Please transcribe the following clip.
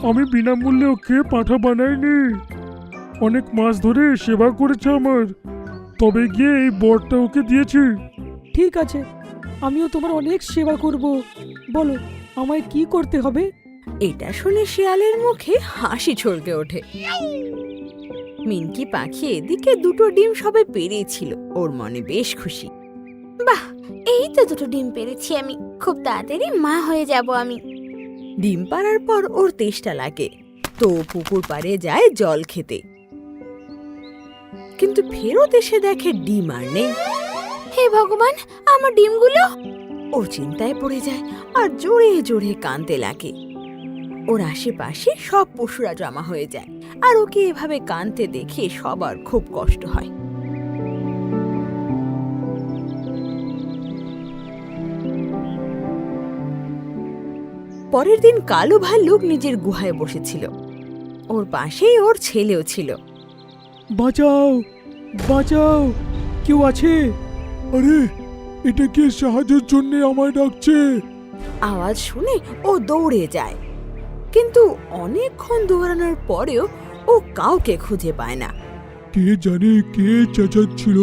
আমি বিনামূল্যে ওকে পাঁঠা বানাইনি। অনেক মাস ধরে সেবা করেছে আমার, তবে গিয়ে এই বরটা ওকে দিয়েছি। ঠিক আছে, আমিও তোমার অনেক সেবা করব। বলো আমায় কি করতে হবে? এটা শুনে শিয়ালের মুখে হাসি ছলকে ওঠে। মিনকি পাখি এদিকে দুটো ডিম সবে পেরেছিল, ওর মনে বেশ খুশি। বাহ, এই তো দুটো ডিম পেরেছি আমি, খুব তাড়াতাড়ি মা হয়ে যাব আমি। ডিম পাড়ার পর ওর তেষ্টা লাগে, তো পুকুর পাড়ে যায় জল খেতে। কিন্তু ফেরত এসে দেখে ডিম আর নেই। হে ভগবান, আমার ডিমগুলো! ওর চিন্তায় পড়ে যায় আর জোরে জোরে কাঁদতে লাগে। ওর আশেপাশে সব পশুরা জমা হয়ে যায়, আর ওকে এভাবে কাঁদতে দেখে সবার খুব কষ্ট হয়। পরের দিন কালো ভাল্লুক নিজের গুহায় বসেছিল। ওর পাশেই ওর ছেলেও ছিল। বাঁচাও, বাঁচাও, কেউ আছে? আরে, এটা কে সাহায্যের জন্য আমায় ডাকছে? আওয়াজ শুনে ও দৌড়ে যায়, কিন্তু অনেকক্ষণ দৌড়ানোর পরেও ও কাউকে খুঁজে পায় না। কে জানে কে চেঁচাচ্ছিল?